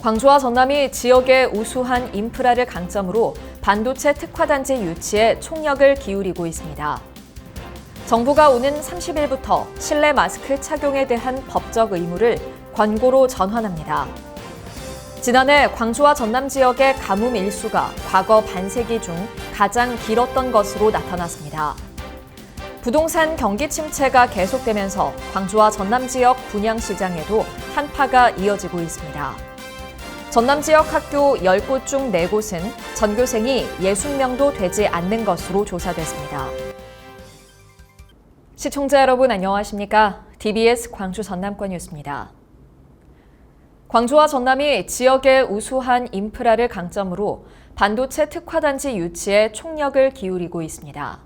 광주와 전남이 지역의 우수한 인프라를 강점으로 반도체 특화단지 유치에 총력을 기울이고 있습니다. 정부가 오는 30일부터 실내 마스크 착용에 대한 법적 의무를 권고로 전환합니다. 지난해 광주와 전남 지역의 가뭄 일수가 과거 반세기 중 가장 길었던 것으로 나타났습니다. 부동산 경기 침체가 계속되면서 광주와 전남 지역 분양시장에도 한파가 이어지고 있습니다. 전남 지역 학교 10곳 중 4곳은 전교생이 60명도 되지 않는 것으로 조사됐습니다. 시청자 여러분 안녕하십니까? DBS 광주 전남권 뉴스입니다. 광주와 전남이 지역의 우수한 인프라를 강점으로 반도체 특화단지 유치에 총력을 기울이고 있습니다.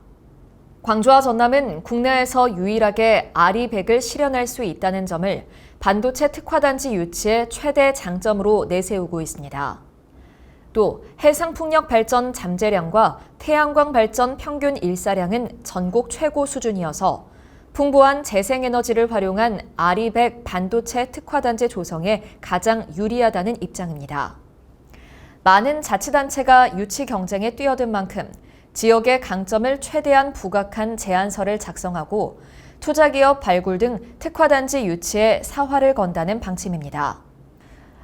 광주와 전남은 국내에서 유일하게 아리100을 실현할 수 있다는 점을 반도체 특화단지 유치의 최대 장점으로 내세우고 있습니다. 또 해상풍력 발전 잠재량과 태양광 발전 평균 일사량은 전국 최고 수준이어서 풍부한 재생에너지를 활용한 아리100 반도체 특화단지 조성에 가장 유리하다는 입장입니다. 많은 자치단체가 유치 경쟁에 뛰어든 만큼 지역의 강점을 최대한 부각한 제안서를 작성하고 투자기업 발굴 등 특화단지 유치에 사활을 건다는 방침입니다.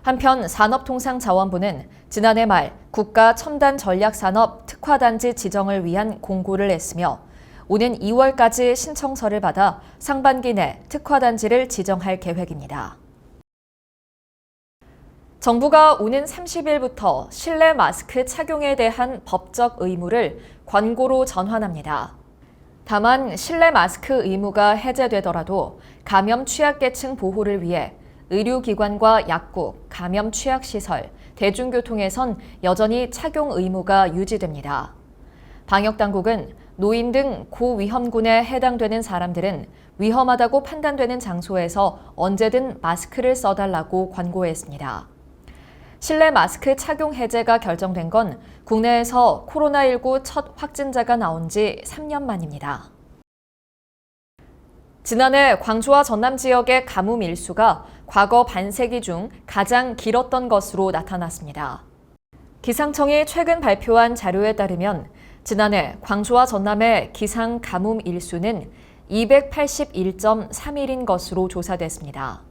한편 산업통상자원부는 지난해 말 국가 첨단 전략산업 특화단지 지정을 위한 공고를 냈으며 오는 2월까지 신청서를 받아 상반기 내 특화단지를 지정할 계획입니다. 정부가 오는 30일부터 실내 마스크 착용에 대한 법적 의무를 권고로 전환합니다. 다만 실내 마스크 의무가 해제되더라도 감염 취약계층 보호를 위해 의료기관과 약국, 감염 취약시설, 대중교통에선 여전히 착용 의무가 유지됩니다. 방역당국은 노인 등 고위험군에 해당되는 사람들은 위험하다고 판단되는 장소에서 언제든 마스크를 써달라고 권고했습니다. 실내 마스크 착용 해제가 결정된 건 국내에서 코로나19 첫 확진자가 나온 지 3년 만입니다. 지난해 광주와 전남 지역의 가뭄 일수가 과거 반세기 중 가장 길었던 것으로 나타났습니다. 기상청이 최근 발표한 자료에 따르면 지난해 광주와 전남의 기상 가뭄 일수는 281.3일인 것으로 조사됐습니다.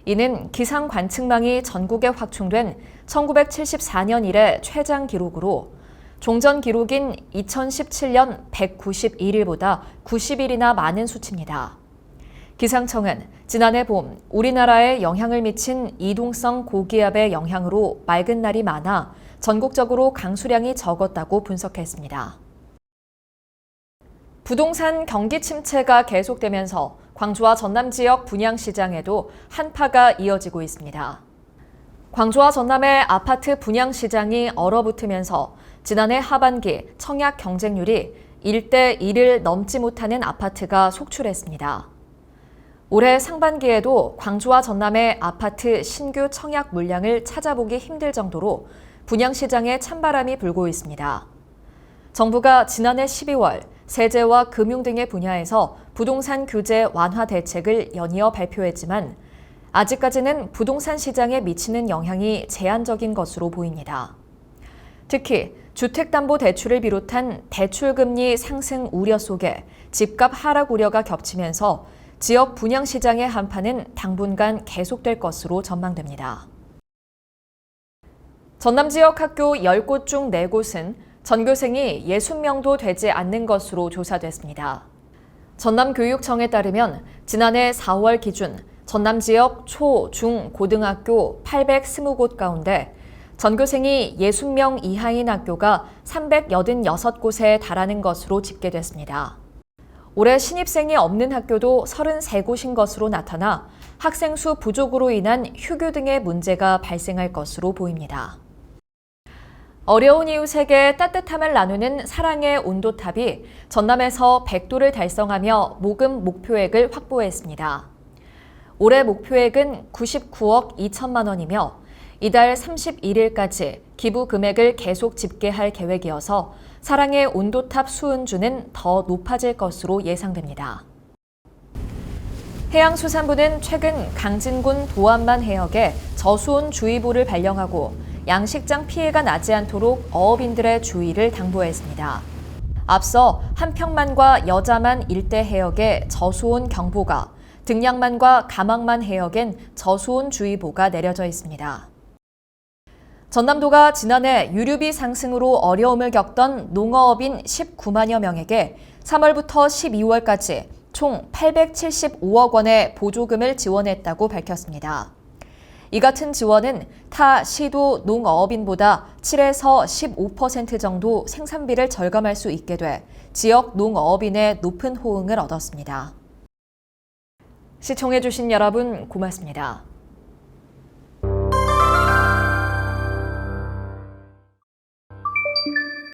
이는 기상 관측망이 전국에 확충된 1974년 이래 최장 기록으로 종전 기록인 2017년 191일보다 90일이나 많은 수치입니다. 기상청은 지난해 봄 우리나라에 영향을 미친 이동성 고기압의 영향으로 맑은 날이 많아 전국적으로 강수량이 적었다고 분석했습니다. 부동산 경기 침체가 계속되면서 광주와 전남 지역 분양시장에도 한파가 이어지고 있습니다. 광주와 전남의 아파트 분양시장이 얼어붙으면서 지난해 하반기 청약 경쟁률이 1대 1을 넘지 못하는 아파트가 속출했습니다. 올해 상반기에도 광주와 전남의 아파트 신규 청약 물량을 찾아보기 힘들 정도로 분양시장에 찬바람이 불고 있습니다. 정부가 지난해 12월 세제와 금융 등의 분야에서 부동산 규제 완화 대책을 연이어 발표했지만 아직까지는 부동산 시장에 미치는 영향이 제한적인 것으로 보입니다. 특히 주택담보대출을 비롯한 대출금리 상승 우려 속에 집값 하락 우려가 겹치면서 지역 분양시장의 한파는 당분간 계속될 것으로 전망됩니다. 전남 지역 학교 10곳 중 4곳은 전교생이 60명도 되지 않는 것으로 조사됐습니다. 전남교육청에 따르면 지난해 4월 기준 전남 지역 초, 중, 고등학교 820곳 가운데 전교생이 60명 이하인 학교가 386곳에 달하는 것으로 집계됐습니다. 올해 신입생이 없는 학교도 33곳인 것으로 나타나 학생 수 부족으로 인한 휴교 등의 문제가 발생할 것으로 보입니다. 어려운 이웃에게 따뜻함을 나누는 사랑의 온도탑이 전남에서 100도를 달성하며 모금 목표액을 확보했습니다. 올해 목표액은 99억 2천만 원이며 이달 31일까지 기부 금액을 계속 집계할 계획이어서 사랑의 온도탑 수은주는 더 높아질 것으로 예상됩니다. 해양수산부는 최근 강진군 도안만 해역에 저수온주의보를 발령하고 양식장 피해가 나지 않도록 어업인들의 주의를 당부했습니다. 앞서 한평만과 여자만 일대 해역에 저수온 경보가, 등량만과 가망만 해역엔 저수온주의보가 내려져 있습니다. 전남도가 지난해 유류비 상승으로 어려움을 겪던 농어업인 19만여 명에게 3월부터 12월까지 총 875억 원의 보조금을 지원했다고 밝혔습니다. 이 같은 지원은 타 시도 농어업인보다 7에서 15% 정도 생산비를 절감할 수 있게 돼 지역 농어업인의 높은 호응을 얻었습니다. 시청해주신 여러분 고맙습니다.